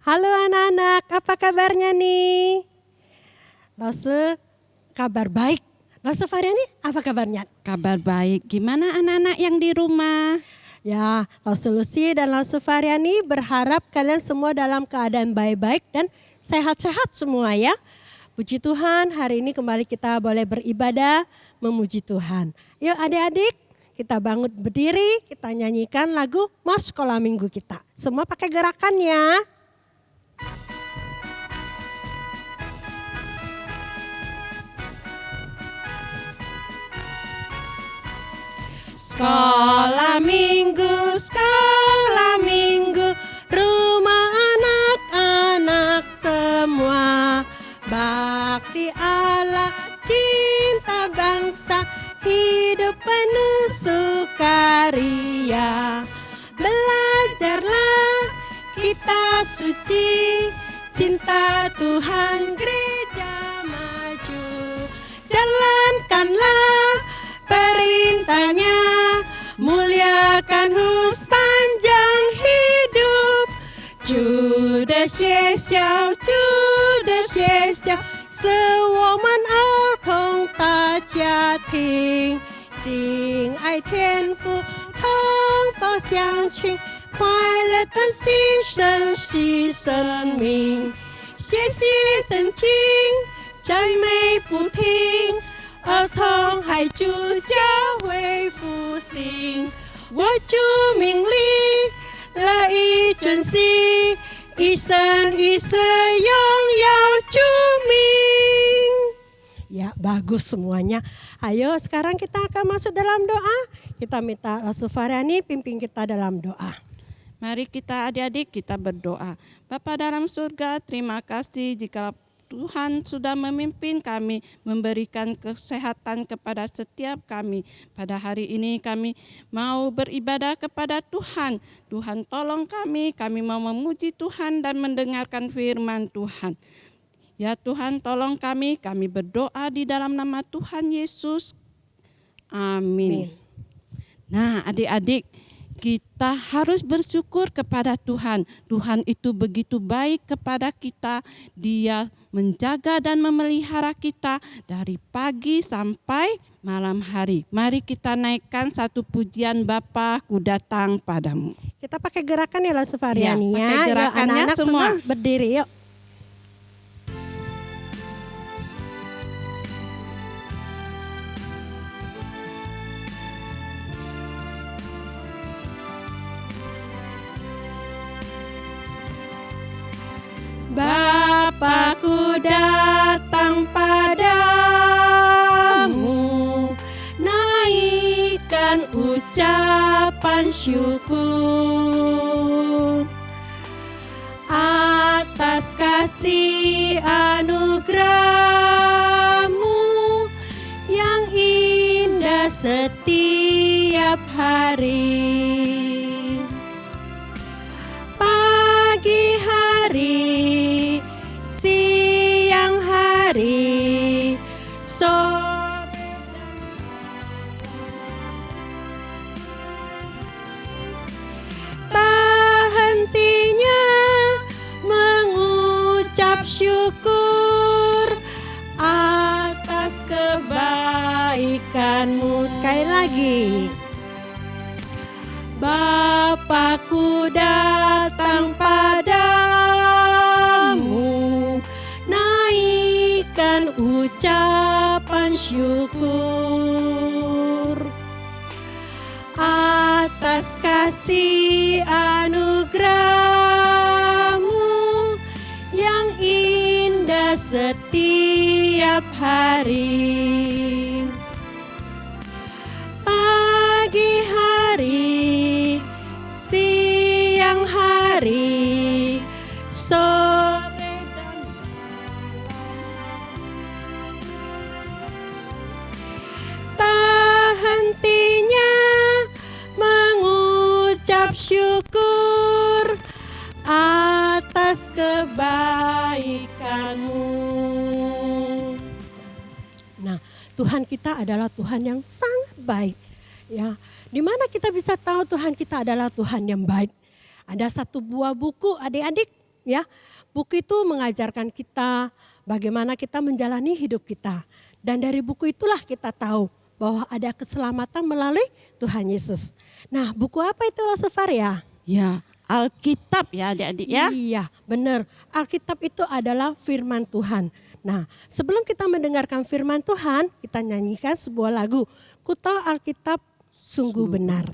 Halo anak-anak, apa kabarnya nih? Lose, kabar baik. Lose Faryani, apa kabarnya? Kabar baik. Gimana anak-anak yang di rumah? Ya, Lose Lucy dan Lose Faryani berharap kalian semua dalam keadaan baik-baik dan sehat-sehat semua ya. Puji Tuhan, hari ini kembali kita boleh beribadah, memuji Tuhan. Yuk adik-adik, kita bangun berdiri, kita nyanyikan lagu Mars Sekolah Minggu kita. Semua pakai gerakannya. Sekolah minggu, rumah anak-anak semua. Bakti Allah, cinta bangsa, hidup penuh sukaria. Belajarlah kitab suci, cinta Tuhan gereja maju. Jalankanlah perintahnya, muliakan sepanjang hidup. 主的学校，主的学校，是我们儿童大家庭。敬爱天父，同道相亲，快乐的牺牲是生命。学习圣经，赞美不停。儿童孩主教会复兴，我主命令乐意遵行，一生一世荣耀主名。Ya, bagus semuanya. Ayo sekarang kita akan masuk dalam doa. Kita minta Lose Faryani pimpin kita dalam doa. Mari kita adik-adik kita berdoa. Bapa dalam surga, terima kasih jika Tuhan sudah memimpin kami, memberikan kesehatan kepada setiap kami. Pada hari ini kami mau beribadah kepada Tuhan. Tuhan tolong kami mau memuji Tuhan dan mendengarkan firman Tuhan. Ya Tuhan tolong kami berdoa di dalam nama Tuhan Yesus. Amin. Nah adik-adik, kita harus bersyukur kepada Tuhan. Tuhan itu begitu baik kepada kita. Dia menjaga dan memelihara kita dari pagi sampai malam hari. Mari kita naikkan satu pujian Bapa, ku datang padamu. Kita pakai gerakan ya Lose Faryani ya. Pakai gerakannya anak-anak semua. Berdiri yuk. Bapa-Ku datang padamu, naikkan ucapan syukur atas kasih anugerah-Mu yang indah setiap hari. Pagi hari, siang hari, sore tak hentinya mengucap syukur atas kebaikan-Mu. Sekali lagi. Bapa-Ku datang padamu, naikkan ucapan syukur atas kasih anugerah-Mu yang indah setiap hari. Pagi hari, siang hari, sore dan malam, tak hentinya mengucap syukur atas kebaikan-Mu. Nah, Tuhan kita adalah Tuhan yang sangat baik. Ya, di mana kita bisa tahu Tuhan kita adalah Tuhan yang baik? Ada satu buah buku adik-adik ya. Buku itu mengajarkan kita bagaimana kita menjalani hidup kita. Dan dari buku itulah kita tahu bahwa ada keselamatan melalui Tuhan Yesus. Nah, buku apa itu Safar ya? Ya, Alkitab ya adik-adik ya. Iya, benar. Alkitab itu adalah firman Tuhan. Nah, sebelum kita mendengarkan firman Tuhan, kita nyanyikan sebuah lagu. Ku tahu Alkitab sungguh benar.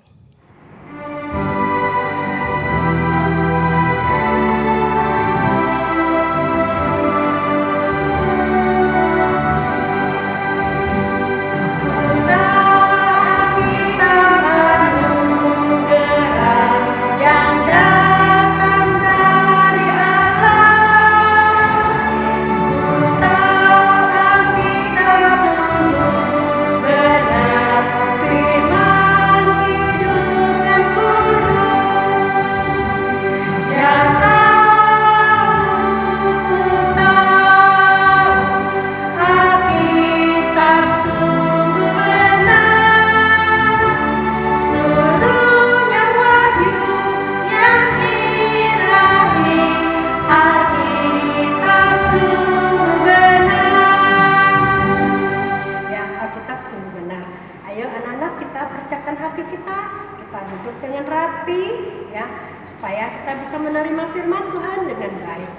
Supaya kita bisa menerima firman Tuhan dengan baik.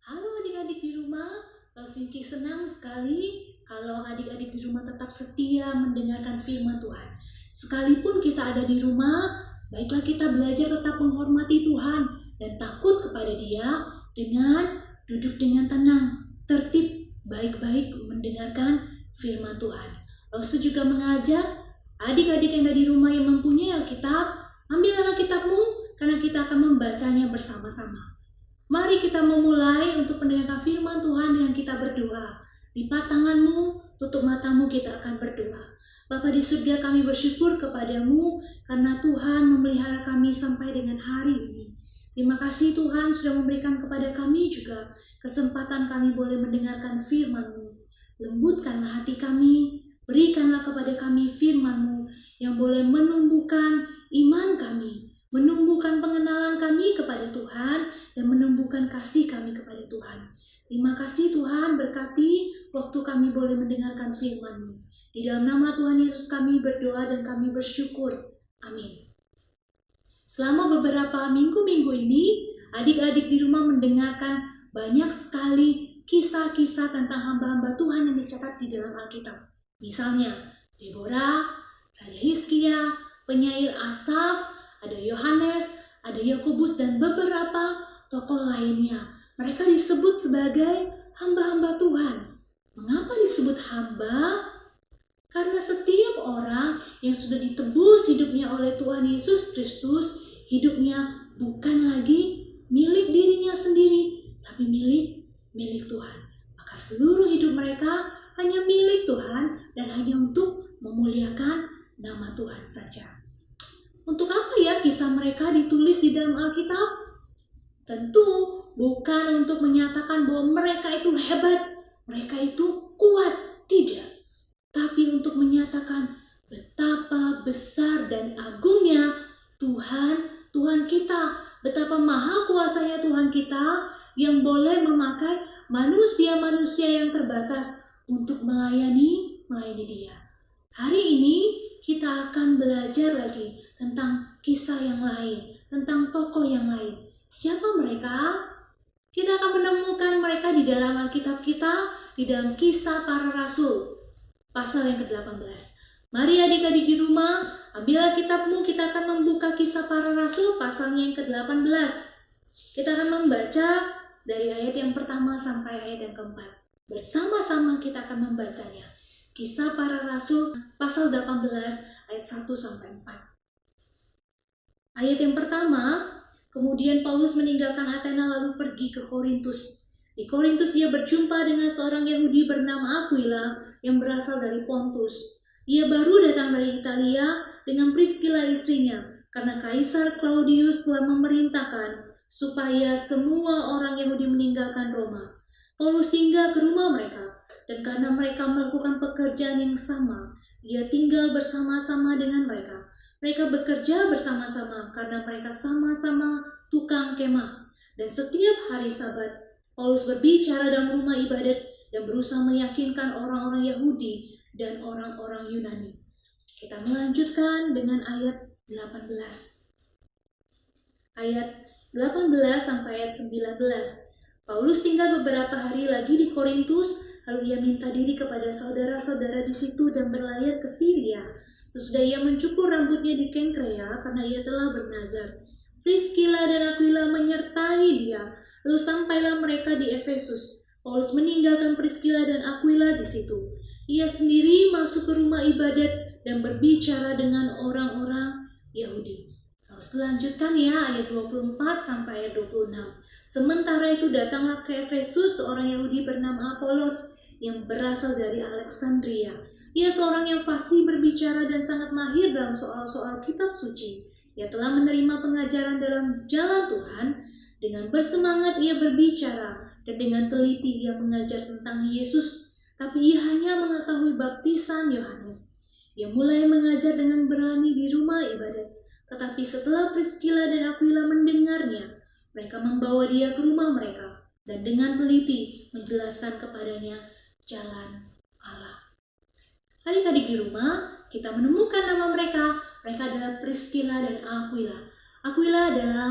Halo adik-adik di rumah, Rosinki senang sekali kalau adik-adik di rumah tetap setia mendengarkan firman Tuhan. Sekalipun kita ada di rumah, baiklah kita belajar tetap menghormati Tuhan dan takut kepada Dia dengan duduk dengan tenang, tertib, baik-baik mendengarkan firman Tuhan. Rosu juga mengajar adik-adik yang ada di rumah yang mempunyai Alkitab, ambillah Alkitabmu karena kita akan membacanya bersama-sama. Mari kita memulai untuk mendengarkan firman Tuhan dengan kita berdoa. Lipat tanganmu, tutup matamu, kita akan berdoa. Bapa di surga, kami bersyukur kepadamu karena Tuhan memelihara kami sampai dengan hari ini. Terima kasih Tuhan sudah memberikan kepada kami juga kesempatan kami boleh mendengarkan firman-Mu. Lembutkanlah hati kami, berikanlah kepada kami firman-Mu yang boleh menumbuhkan iman kami, menumbuhkan pengenalan kami kepada Tuhan, dan menumbuhkan kasih kami kepada Tuhan. Terima kasih Tuhan, berkati waktu kami boleh mendengarkan firman-Mu. Di dalam nama Tuhan Yesus kami berdoa dan kami bersyukur. Amin. Selama beberapa minggu-minggu ini, adik-adik di rumah mendengarkan banyak sekali kisah-kisah tentang hamba-hamba Tuhan yang dicatat di dalam Alkitab. Misalnya, Deborah, Raja Hizkia, penyair Asaf, ada Yohanes, ada Yakobus, dan beberapa tokoh lainnya. Mereka disebut sebagai hamba-hamba Tuhan. Mengapa disebut hamba? Karena setiap orang yang sudah ditebus hidupnya oleh Tuhan Yesus Kristus, hidupnya bukan lagi milik dirinya sendiri, tapi milik Tuhan. Maka seluruh hidup mereka hanya milik Tuhan dan hanya untuk memuliakan nama Tuhan saja. Untuk apa ya kisah mereka ditulis di dalam Alkitab? Tentu bukan untuk menyatakan bahwa mereka itu hebat, mereka itu kuat, tidak. Tapi untuk menyatakan betapa besar dan agungnya Tuhan kita, betapa maha kuasanya Tuhan kita yang boleh memakai manusia-manusia yang terbatas untuk melayani Dia. Hari ini kita akan belajar lagi tentang kisah yang lain, tentang tokoh yang lain. Siapa mereka? Kita akan menemukan mereka di dalam Alkitab kita, di dalam Kisah Para Rasul, pasal yang ke-18. Mari adik-adik di rumah, ambil Alkitabmu, kita akan membuka Kisah Para Rasul, pasalnya yang ke-18. Kita akan membaca dari ayat yang pertama sampai ayat yang keempat. Bersama-sama kita akan membacanya. Kisah Para Rasul, pasal 18, ayat 1 sampai 4. Ayat yang pertama, kemudian Paulus meninggalkan Athena lalu pergi ke Korintus. Di Korintus ia berjumpa dengan seorang Yahudi bernama Aquila yang berasal dari Pontus. Ia baru datang dari Italia dengan Priscilla istrinya, karena Kaisar Claudius telah memerintahkan supaya semua orang Yahudi meninggalkan Roma. Paulus singgah ke rumah mereka, dan karena mereka melakukan pekerjaan yang sama, ia tinggal bersama-sama dengan mereka. Mereka bekerja bersama-sama karena mereka sama-sama tukang kemah. Dan setiap hari Sabat, Paulus berbicara dalam rumah ibadat dan berusaha meyakinkan orang-orang Yahudi dan orang-orang Yunani. Kita melanjutkan dengan ayat 18. Ayat 18 sampai ayat 19. Paulus tinggal beberapa hari lagi di Korintus, lalu ia minta diri kepada saudara-saudara di situ dan berlayar ke Syria. Sesudah ia mencukur rambutnya di Kengkrea karena ia telah bernazar. Priskila dan Aquila menyertai dia, lalu sampailah mereka di Efesus. Paulus meninggalkan Priskila dan Aquila di situ. Ia sendiri masuk ke rumah ibadat dan berbicara dengan orang-orang Yahudi. Lalu selanjutkan ya ayat 24 sampai ayat 26. Sementara itu datanglah ke Efesus seorang Yahudi bernama Apolos yang berasal dari Alexandria. Ia seorang yang fasih berbicara dan sangat mahir dalam soal-soal kitab suci. Ia telah menerima pengajaran dalam jalan Tuhan. Dengan bersemangat ia berbicara dan dengan teliti ia mengajar tentang Yesus. Tapi ia hanya mengetahui baptisan Yohanes. Ia mulai mengajar dengan berani di rumah ibadat. Tetapi setelah Priskila dan Aquila mendengarnya, mereka membawa dia ke rumah mereka dan dengan teliti menjelaskan kepadanya jalan Allah. Adik-adik di rumah, kita menemukan nama mereka. Mereka adalah Priskila dan Aquila. Aquila adalah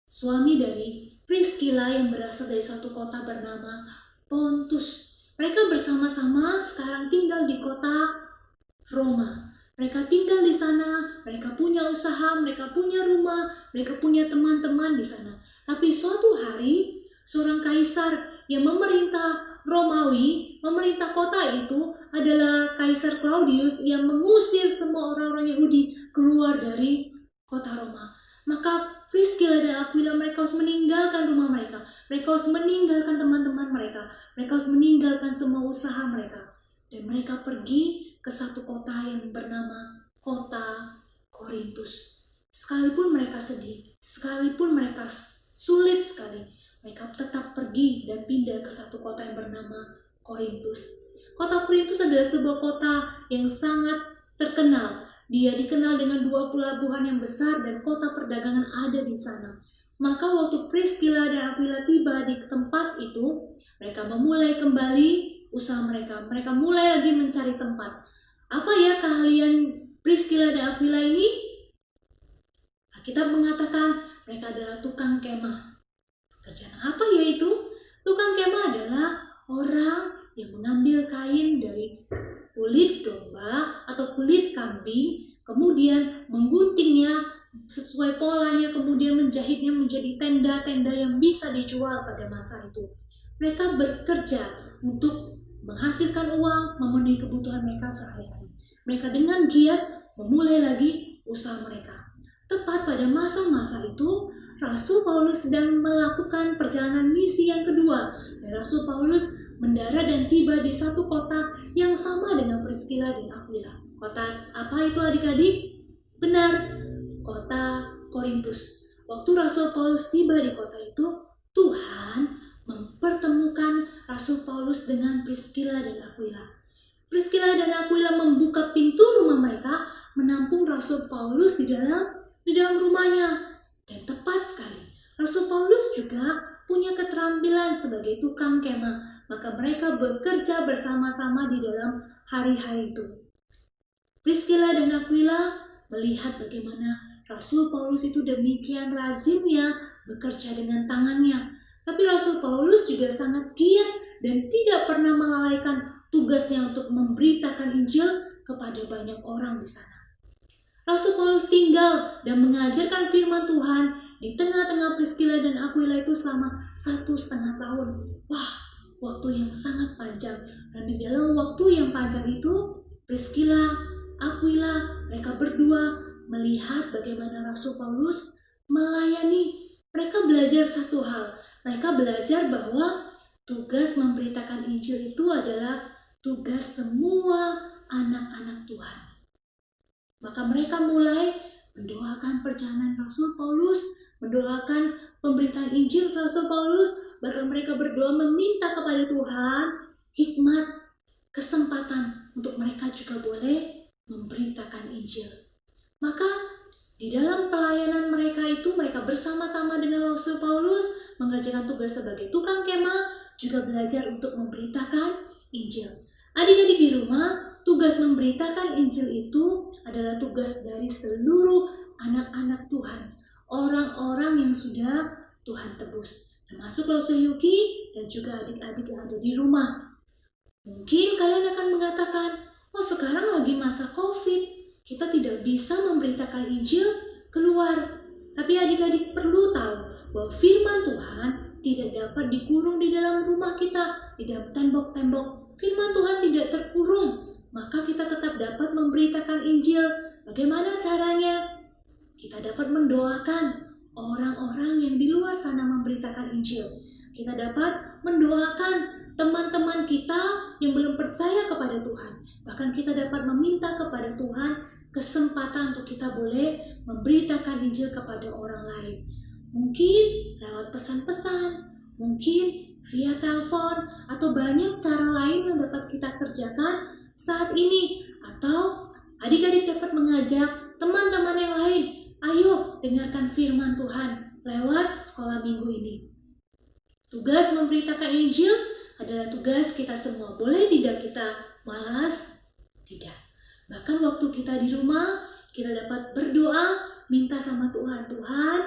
suami dari Priskila yang berasal dari satu kota bernama Pontus. Mereka bersama-sama sekarang tinggal di kota Roma. Mereka tinggal di sana, mereka punya usaha, mereka punya rumah, mereka punya teman-teman di sana. Tapi suatu hari, seorang kaisar yang memerintah Romawi, memerintah kota itu adalah Kaisar Claudius yang mengusir semua orang-orang Yahudi keluar dari kota Roma. Maka Priskila dan Aquila mereka harus meninggalkan rumah mereka. Mereka harus meninggalkan teman-teman mereka. Mereka harus meninggalkan semua usaha mereka. Dan mereka pergi ke satu kota yang bernama kota Korintus. Sekalipun mereka sedih, sekalipun mereka sulit sekali, mereka tetap pergi dan pindah ke satu kota yang bernama Korintus. Kota Korintus adalah sebuah kota yang sangat terkenal. Dia dikenal dengan 2 pelabuhan yang besar dan kota perdagangan ada di sana. Maka waktu Priskila dan Aquila tiba di tempat itu, mereka memulai kembali usaha mereka. Mereka mulai lagi mencari tempat. Apa ya keahlian Priskila dan Aquila ini? Alkitab mengatakan mereka adalah tukang kemah. Pekerjaan apa yaitu? Tukang kemah adalah orang yang mengambil kain dari kulit domba atau kulit kambing, kemudian mengguntingnya sesuai polanya, kemudian menjahitnya menjadi tenda-tenda yang bisa dijual pada masa itu. Mereka bekerja untuk menghasilkan uang, memenuhi kebutuhan mereka sehari-hari. Mereka dengan giat memulai lagi usaha mereka. Tepat pada masa-masa itu, Rasul Paulus sedang melakukan perjalanan misi yang kedua. Dan Rasul Paulus mendarat dan tiba di satu kota yang sama dengan Priskila dan Aquila. Kota apa itu adik-adik? Benar, kota Korintus. Waktu Rasul Paulus tiba di kota itu, Tuhan mempertemukan Rasul Paulus dengan Priskila dan Aquila. Priskila dan Aquila membuka pintu rumah mereka, menampung Rasul Paulus di dalam rumahnya. Dan tepat sekali, Rasul Paulus juga punya keterampilan sebagai tukang kemah. Maka mereka bekerja bersama-sama di dalam hari-hari itu. Priskila dan Aquila melihat bagaimana Rasul Paulus itu demikian rajinnya bekerja dengan tangannya. Tapi Rasul Paulus juga sangat giat dan tidak pernah melalaikan tugasnya untuk memberitakan Injil kepada banyak orang di sana. Rasul Paulus tinggal dan mengajarkan firman Tuhan di tengah-tengah Priskila dan Aquila itu selama 1,5 tahun. Wah, waktu yang sangat panjang. Dan di dalam waktu yang panjang itu, Priskila, Aquila, mereka berdua melihat bagaimana Rasul Paulus melayani. Mereka belajar satu hal. Mereka belajar bahwa tugas memberitakan Injil itu adalah tugas semua anak-anak Tuhan. Maka mereka mulai mendoakan perjalanan Rasul Paulus, mendoakan pemberitaan Injil Rasul Paulus, bahkan mereka berdoa meminta kepada Tuhan hikmat, kesempatan untuk mereka juga boleh memberitakan Injil. Maka di dalam pelayanan mereka itu, mereka bersama-sama dengan Rasul Paulus mengerjakan tugas sebagai tukang kemah, juga belajar untuk memberitakan Injil. Adik-adik di rumah, tugas memberitakan Injil itu adalah tugas dari seluruh anak-anak Tuhan, orang-orang yang sudah Tuhan tebus, termasuk Rasul Yuki dan juga adik-adik yang ada di rumah. Mungkin kalian akan mengatakan, oh sekarang lagi masa COVID, kita tidak bisa memberitakan Injil keluar. Tapi adik-adik perlu tahu bahwa firman Tuhan tidak dapat dikurung di dalam rumah kita, di dalam tembok-tembok. Firman Tuhan tidak terkurung, maka kita tetap dapat memberitakan Injil. Bagaimana caranya? Kita dapat mendoakan orang-orang yang di luar sana memberitakan Injil. Kita dapat mendoakan teman-teman kita yang belum percaya kepada Tuhan. Bahkan kita dapat meminta kepada Tuhan kesempatan untuk kita boleh memberitakan Injil kepada orang lain. Mungkin lewat pesan-pesan, mungkin via telepon, atau banyak cara lain yang dapat kita kerjakan saat ini. Atau adik-adik dapat mengajak teman-teman yang lain, ayo dengarkan firman Tuhan lewat sekolah minggu ini. Tugas memberitakan Injil adalah tugas kita semua. Boleh tidak kita malas? Tidak. Bahkan waktu kita di rumah, kita dapat berdoa, minta sama Tuhan, Tuhan,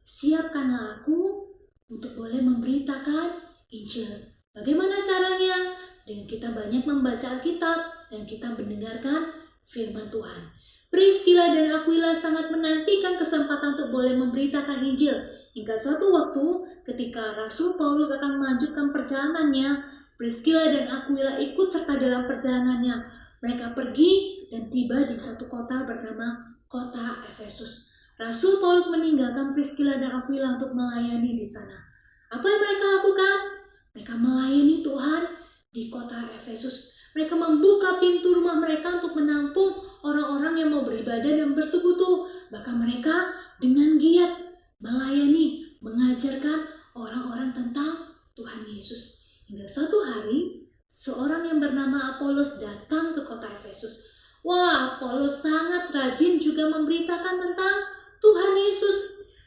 siapkanlah aku untuk boleh memberitakan Injil. Bagaimana caranya? Dengan kita banyak membaca Alkitab dan kita mendengarkan firman Tuhan. Priscilla dan Aquila sangat menantikan kesempatan untuk boleh memberitakan Injil. Hingga suatu waktu ketika Rasul Paulus akan melanjutkan perjalanannya, Priscilla dan Aquila ikut serta dalam perjalanannya. Mereka pergi dan tiba di satu kota bernama kota Efesus. Rasul Paulus meninggalkan Priscilla dan Aquila untuk melayani di sana. Apa yang mereka lakukan? Mereka melayani Tuhan di kota Efesus. Mereka membuka pintu rumah mereka untuk menampung orang-orang yang mau beribadah dan bersekutu. Bahkan mereka dengan giat melayani, mengajarkan orang-orang tentang Tuhan Yesus. Hingga suatu hari, seorang yang bernama Apolos datang ke kota Efesus. Wah, Apolos sangat rajin juga memberitakan tentang Tuhan Yesus.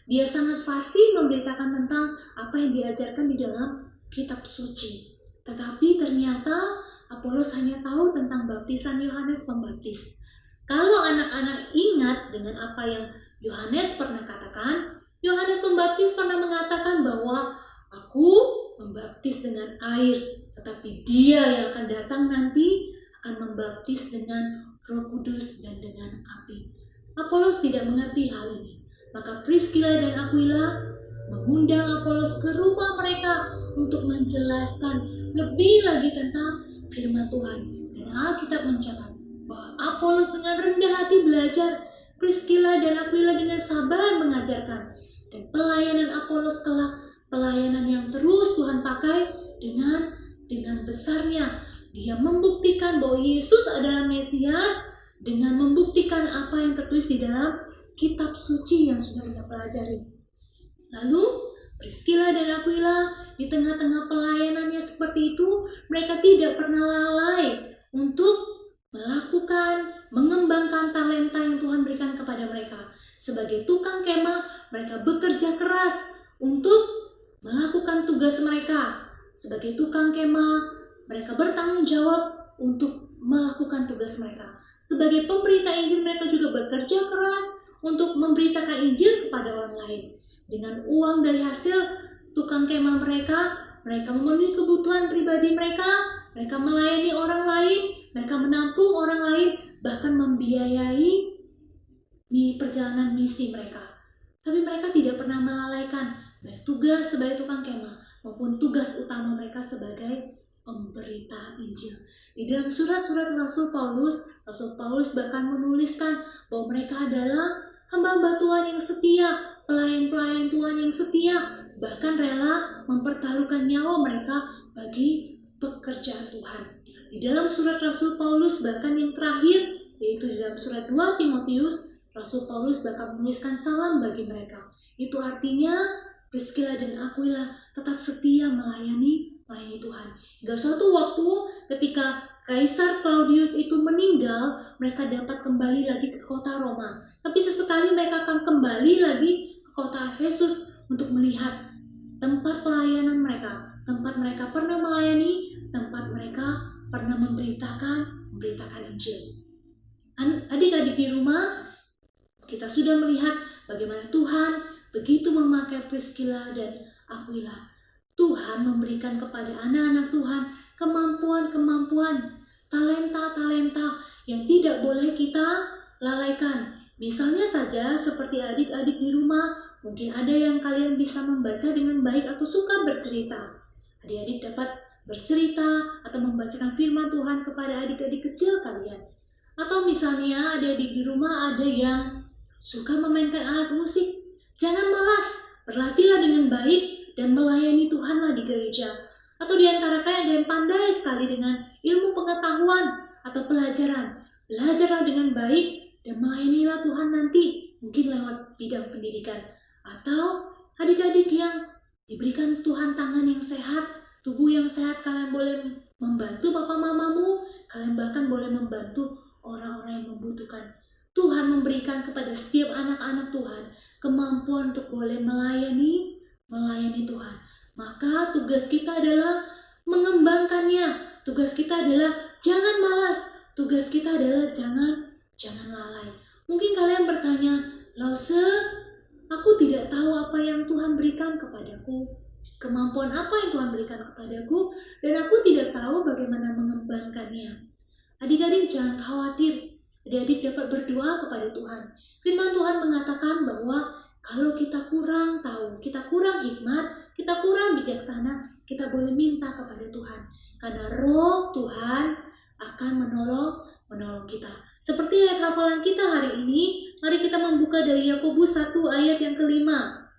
Dia sangat fasih memberitakan tentang apa yang diajarkan di dalam kitab suci. Tetapi ternyata Apolos hanya tahu tentang baptisan Yohanes Pembaptis. Kalau anak-anak ingat dengan apa yang Yohanes pernah katakan, Yohanes Pembaptis pernah mengatakan bahwa aku membaptis dengan air, tetapi dia yang akan datang nanti akan membaptis dengan Roh Kudus dan dengan api. Apolos tidak mengerti hal ini. Maka Priscilla dan Aquila mengundang Apolos ke rumah mereka untuk menjelaskan lebih lagi tentang firman Tuhan. Dan Alkitab mencatat bahwa Apolos dengan rendah hati belajar, Priscilla dan Aquila dengan sabar mengajarkan. Dan pelayanan Apolos kelak, pelayanan yang terus Tuhan pakai dengan besarnya. Dia membuktikan bahwa Yesus adalah Mesias dengan membuktikan apa yang tertulis di dalam kitab suci yang sudah dia pelajari. Lalu Priscilla dan Aquila di tengah-tengah pelayanannya seperti itu, mereka tidak pernah lalai untuk melakukan, mengembangkan talenta yang Tuhan berikan kepada mereka. Sebagai tukang kemah, mereka bekerja keras untuk melakukan tugas mereka. Sebagai tukang kemah, mereka bertanggung jawab untuk melakukan tugas mereka. Sebagai pemberita Injil, mereka juga bekerja keras untuk memberitakan Injil kepada orang lain. Dengan uang dari hasil tukang kemah mereka memenuhi kebutuhan pribadi mereka melayani orang lain, mereka menampung orang lain, bahkan membiayai perjalanan misi mereka. Tapi mereka tidak pernah melalaikan baik tugas sebagai tukang kemah maupun tugas utama mereka sebagai pemberita Injil. Di dalam surat-surat Rasul Paulus bahkan menuliskan bahwa mereka adalah hamba-hamba Tuhan yang setia, pelayan-pelayan Tuhan yang setia, bahkan rela mempertaruhkan nyawa mereka bagi pekerjaan Tuhan. Di dalam surat Rasul Paulus bahkan yang terakhir, yaitu di dalam surat 2 Timotius, Rasul Paulus bahkan menuliskan salam bagi mereka. Itu artinya Priscilla dan Aquila tetap setia melayani Tuhan. Hingga suatu waktu ketika Kaisar Claudius itu meninggal, mereka dapat kembali lagi ke kota Roma. Tapi sesekali mereka akan kembali lagi ke kota Efesus untuk melihat tempat pelayanan mereka, tempat mereka pernah melayani, tempat mereka pernah memberitakan Injil. Adik-adik di rumah, kita sudah melihat bagaimana Tuhan begitu memakai Priscilla dan Aquila. Tuhan memberikan kepada anak-anak Tuhan kemampuan-kemampuan, talenta-talenta yang tidak boleh kita lalaikan. Misalnya saja seperti adik-adik di rumah, mungkin ada yang kalian bisa membaca dengan baik atau suka bercerita. Adik-adik dapat bercerita atau membacakan firman Tuhan kepada adik-adik kecil kalian. Atau misalnya adik-adik di rumah ada yang suka memainkan alat musik. Jangan malas, berlatihlah dengan baik dan melayani Tuhanlah di gereja. Atau di antara kalian ada yang pandai sekali dengan ilmu pengetahuan atau pelajaran. Belajarlah dengan baik dan melayanilah Tuhan nanti, mungkin lewat bidang pendidikan. Atau adik-adik yang diberikan Tuhan tangan yang sehat, tubuh yang sehat, kalian boleh membantu papa mamamu, kalian bahkan boleh membantu orang-orang yang membutuhkan. Tuhan memberikan kepada setiap anak-anak Tuhan kemampuan untuk boleh melayani Tuhan. Maka tugas kita adalah mengembangkannya. Tugas kita adalah jangan malas. Tugas kita adalah jangan lalai. Mungkin kalian bertanya, Lause, aku tidak tahu apa yang Tuhan berikan kepadaku. Kemampuan apa yang Tuhan berikan kepadaku, dan aku tidak tahu bagaimana mengembangkannya. Adik-adik jangan khawatir. Adik-adik dapat berdoa kepada Tuhan. Firman Tuhan mengatakan bahwa kalau kita kurang tahu, kita kurang hikmat, kita kurang bijaksana, kita boleh minta kepada Tuhan. Karena Roh Tuhan akan menolong kita. Seperti ayat hafalan kita hari ini, mari kita membuka dari Yakobus 1 ayat yang kelima.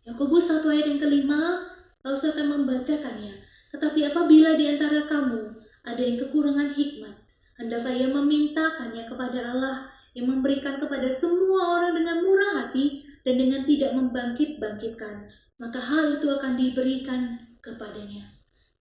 Yakobus 1 ayat yang kelima, lalu saya akan membacakannya. Tetapi apabila di antara kamu ada yang kekurangan hikmat, hendaklah ia memintakannya kepada Allah yang memberikan kepada semua orang dengan murah hati dan dengan tidak membangkit-bangkitkan, maka hal itu akan diberikan kepadanya.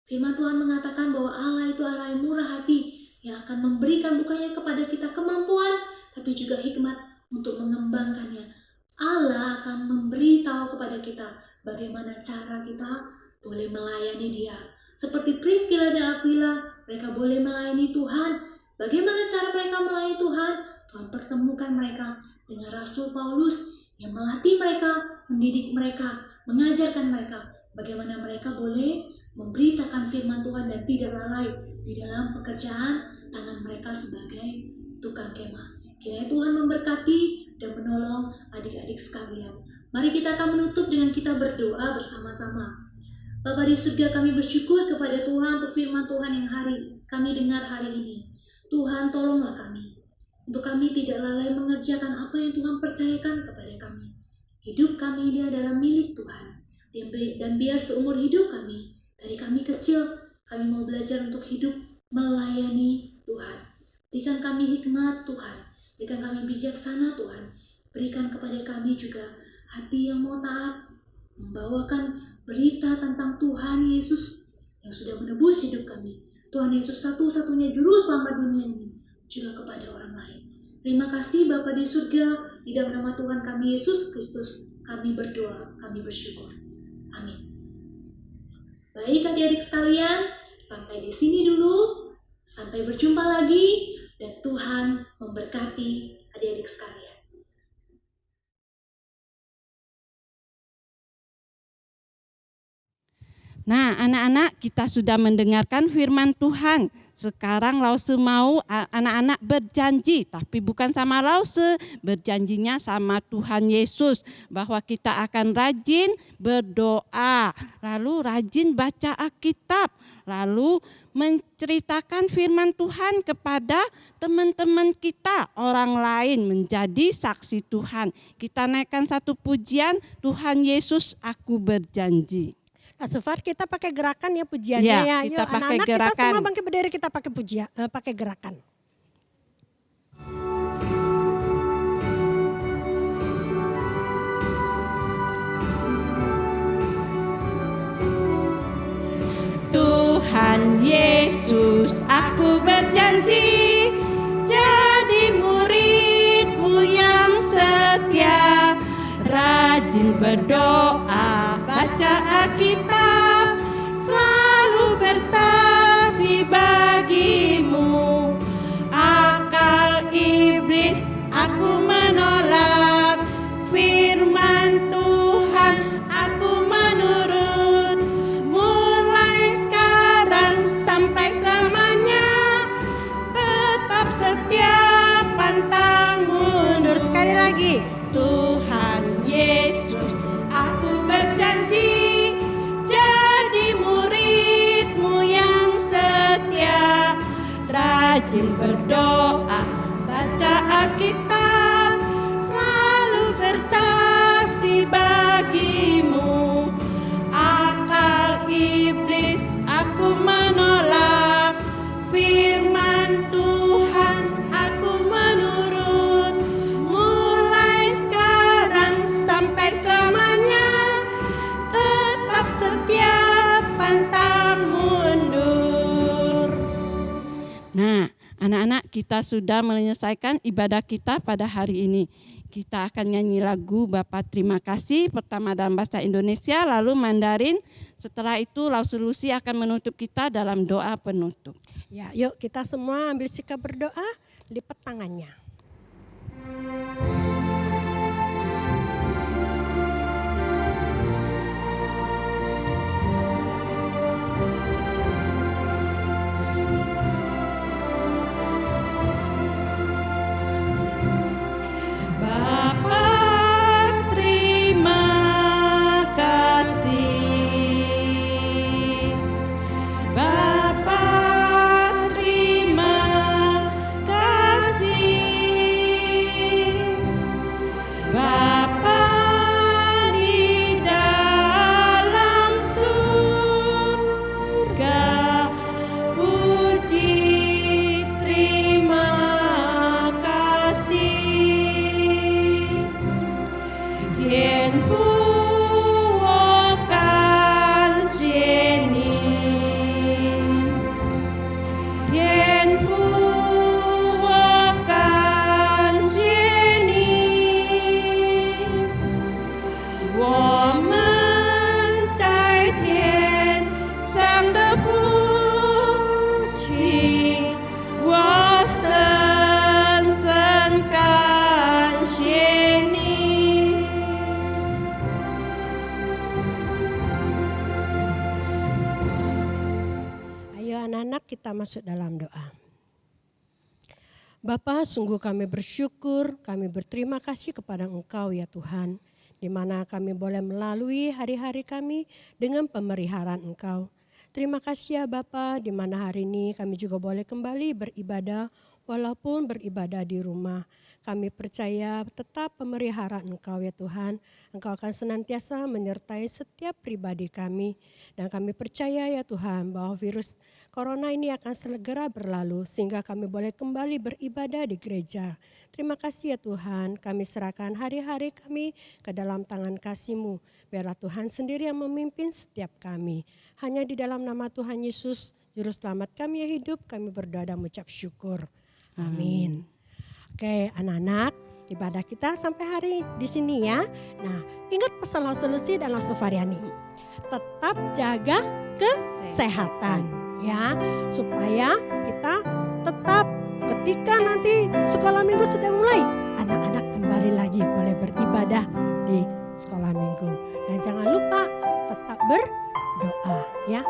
Firman Tuhan mengatakan bahwa Allah itu Allah yang murah hati, yang akan memberikan bukannya kepada kita kemampuan, tapi juga hikmat untuk mengembangkannya. Allah akan memberitahu kepada kita bagaimana cara kita boleh melayani Dia. Seperti Priscilla dan Aquila, mereka boleh melayani Tuhan. Bagaimana cara mereka melayani Tuhan? Tuhan pertemukan mereka dengan Rasul Paulus yang melatih mereka, mendidik mereka, mengajarkan mereka bagaimana mereka boleh memberitakan firman Tuhan dan tidak lalai di dalam pekerjaan tangan mereka sebagai tukang kemah. Kiranya Tuhan memberkati dan menolong adik-adik sekalian. Mari kita akan menutup dengan kita berdoa bersama-sama. Bapa di surga, kami bersyukur kepada Tuhan untuk firman Tuhan yang kami dengar hari ini. Tuhan, tolonglah kami, untuk kami tidak lalai mengerjakan apa yang Tuhan percayakan kepada kami. Hidup kami ini adalah milik Tuhan. Dan biar seumur hidup kami, dari kami kecil, kami mau belajar untuk hidup melayani Tuhan. Berikan kami hikmat Tuhan, berikan kami bijaksana Tuhan. Berikan kepada kami juga hati yang mau taat, membawakan berita tentang Tuhan Yesus yang sudah menebus hidup kami. Tuhan Yesus satu-satunya juru selamat dunia ini, juga kepada orang lain. Terima kasih Bapa di surga, di dalam nama Tuhan kami Yesus Kristus, kami berdoa, kami bersyukur. Amin. Baik adik-adik sekalian, sampai di sini dulu. Sampai berjumpa lagi, dan Tuhan memberkati adik-adik sekalian. Nah, anak-anak, kita sudah mendengarkan firman Tuhan. Sekarang Lause mau anak-anak berjanji, tapi bukan sama Lause, berjanjinya sama Tuhan Yesus, bahwa kita akan rajin berdoa, lalu rajin baca Alkitab, lalu menceritakan firman Tuhan kepada teman-teman kita, orang lain, menjadi saksi Tuhan. Kita naikkan satu pujian, Tuhan Yesus aku berjanji. Sefar kita pakai gerakan ya pujiannya ya. Yuk Kita pakai anak-anak gerakan. kita semua bangkit berdiri, kita pakai pakai gerakan. Tuhan Yesus aku berjanji jadi murid-Mu yang setia, rajin berdoa, baca Alkitab, selalu bersaksi bagi-Mu. Akal iblis aku menolak, firman Tuhan aku menurut, mulai sekarang sampai selamanya, tetap setia pantang mundur. Sekali lagi, Tuhan Yesus aku berjanji jadi murid-Mu yang setia, rajin berdoa, baca Alkitab, selalu bersaksi bagi-Mu. Akal iblis aku menolak, firman Tuhan aku menurut, mulai sekarang sampai selamanya, tetap setia pantang mundur. Nah, anak-anak, kita sudah menyelesaikan ibadah kita pada hari ini. Kita akan nyanyi lagu Bapa Terima Kasih, pertama dalam bahasa Indonesia, lalu Mandarin. Setelah itu Laus Lucy akan menutup kita dalam doa penutup. Ya, yuk kita semua ambil sikap berdoa, lipat tangannya. Bapa terima kasih, Bapa terima kasih, Bapa di dalam surga, puji terima kasih. Thiên Phú vô can duyên Thiên Phú vô can duyên我们在天上的父亲，我深深感谢你。Ayo anak-anak, kita masuk dalam doa. Bapa, sungguh kami bersyukur, kami berterima kasih kepada Engkau ya Tuhan, di mana kami boleh melalui hari-hari kami dengan pemeliharaan Engkau. Terima kasih ya Bapa, di mana hari ini kami juga boleh kembali beribadah, walaupun beribadah di rumah. Kami percaya tetap pemeliharaan Engkau ya Tuhan. Engkau akan senantiasa menyertai setiap pribadi kami. Dan kami percaya ya Tuhan bahwa virus corona ini akan segera berlalu sehingga kami boleh kembali beribadah di gereja. Terima kasih ya Tuhan, kami serahkan hari-hari kami ke dalam tangan kasih-Mu. Biarlah Tuhan sendiri yang memimpin setiap kami. Hanya di dalam nama Tuhan Yesus, Juru Selamat kami yang hidup, kami berdoa dan mengucap syukur. Amin. Oke anak-anak, ibadah kita sampai hari di sini ya. Nah, ingat pesan Laus Lucy dan Laus Variani. Tetap jaga kesehatan ya, supaya kita tetap ketika nanti sekolah minggu sudah mulai, anak-anak kembali lagi boleh beribadah di sekolah minggu. Dan jangan lupa tetap berdoa ya.